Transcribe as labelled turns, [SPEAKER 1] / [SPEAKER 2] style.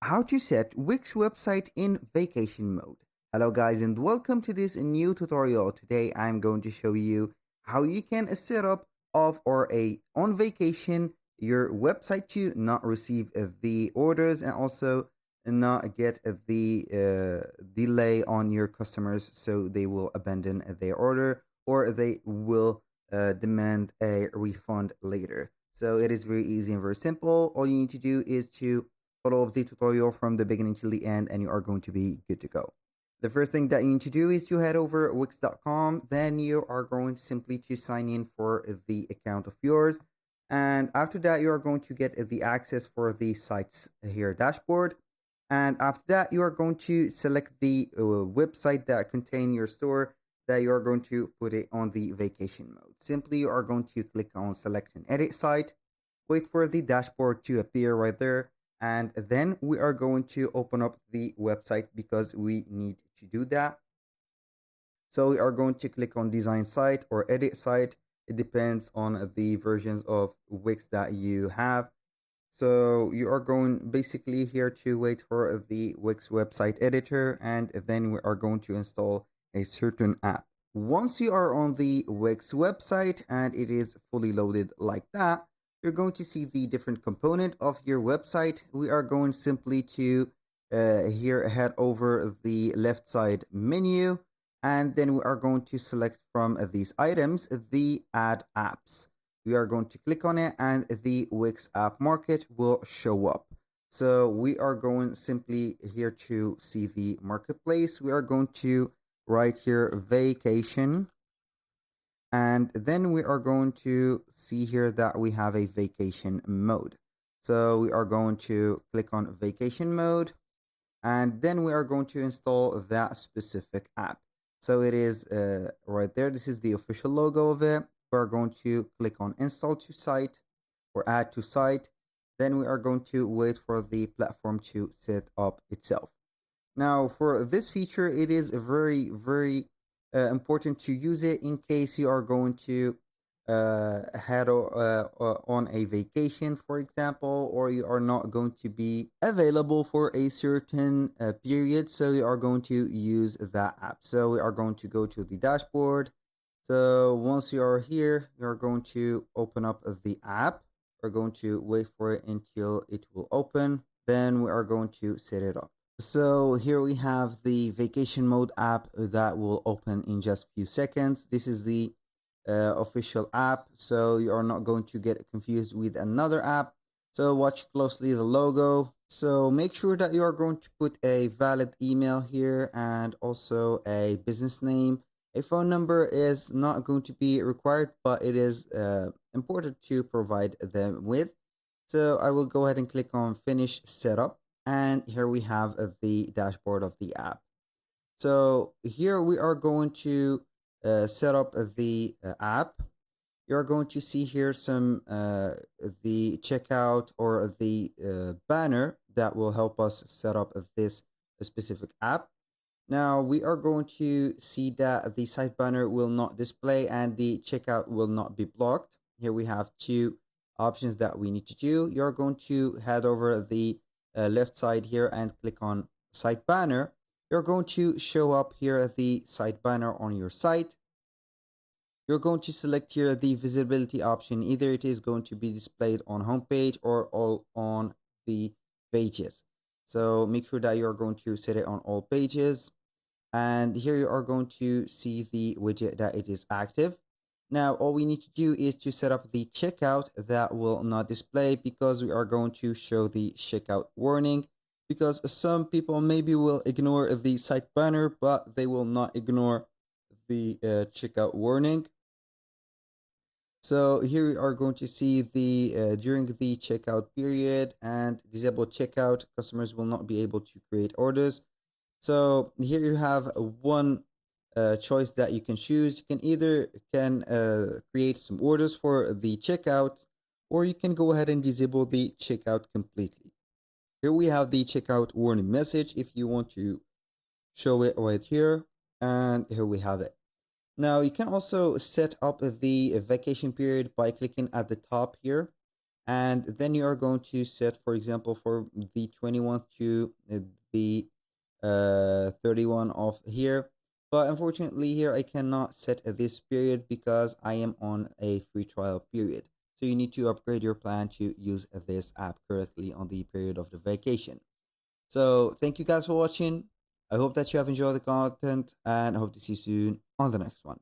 [SPEAKER 1] How to set Wix website in vacation mode. Hello guys and welcome to this new tutorial. Today I'm going to show you how you can set up off or a on vacation your website to not receive the orders and also not get the delay on your customers, so they will abandon their order or they will demand a refund later. So it is very easy and very simple. All you need to do is to follow the tutorial from the beginning till the end and you are going to be good to go. The first thing that you need to do is to head over wix.com. Then you are going simply to sign in for the account of yours. And after that, you are going to get the access for the site's here dashboard. And after that, you are going to select the website that contain your store that you are going to put it on the vacation mode. Simply, you are going to click on select and edit site, wait for the dashboard to appear right there, and then we are going to open up the website because we need to do that. So we are going to click on design site or edit site. It depends on the versions of Wix that you have. So you are going basically here to wait for the Wix website editor, and then we are going to install a certain app. Once you are on the Wix website and it is fully loaded like that, you're going to see the different component of your website. We are going simply to here head over the left side menu, and then we are going to select from these items the add apps. We are going to click on it and the Wix app market will show up. So we are going simply here to see the marketplace. We are going to write here vacation, and then we are going to see here that we have a vacation mode. So we are going to click on vacation mode, and then we are going to install that specific app. So it is right there. This is the official logo of it. We're going to click on install to site or add to site. Then we are going to wait for the platform to set up itself. Now for this feature, it is very important to use it in case you are going to head on a vacation, for example, or you are not going to be available for a certain period. So you are going to use that app. So we are going to go to the dashboard. So once you are here, you are going to open up the app. We're going to wait for it until it will open. Then we are going to set it up. So here we have the vacation mode app that will open in just a few seconds. This is the official app, so you are not going to get confused with another app. So watch closely the logo. So make sure that you are going to put a valid email here and also a business name. A phone number is not going to be required, but it is important to provide them with. So I will go ahead and click on finish setup. And here we have the dashboard of the app. So here we are going to set up the app. You're going to see here some the checkout or the banner that will help us set up this specific app. Now we are going to see that the site banner will not display and the checkout will not be blocked. Here we have two options that we need to do. You're going to head over the left side here and click on site banner. You're going to show up here the site banner on your site. You're going to select here the visibility option. Either it is going to be displayed on homepage or all on the pages. So make sure that you're going to set it on all pages. And here you are going to see the widget that it is active. Now, all we need to do is to set up the checkout that will not display because we are going to show the checkout warning, because some people maybe will ignore the site banner, but they will not ignore the checkout warning. So here we are going to see the during the checkout period and disable checkout, customers will not be able to create orders. So here you have one choice that you can choose. You can either create some orders for the checkout, or you can go ahead and disable the checkout completely. Here we have the checkout warning message if you want to show it right here, and here we have it. Now you can also set up the vacation period by clicking at the top here, and then you are going to set, for example, for the 21st to the 31 of here. But unfortunately here I cannot set this period because I am on a free trial period. So you need to upgrade your plan to use this app correctly on the period of the vacation. So thank you guys for watching. I hope that you have enjoyed the content, and I hope to see you soon on the next one.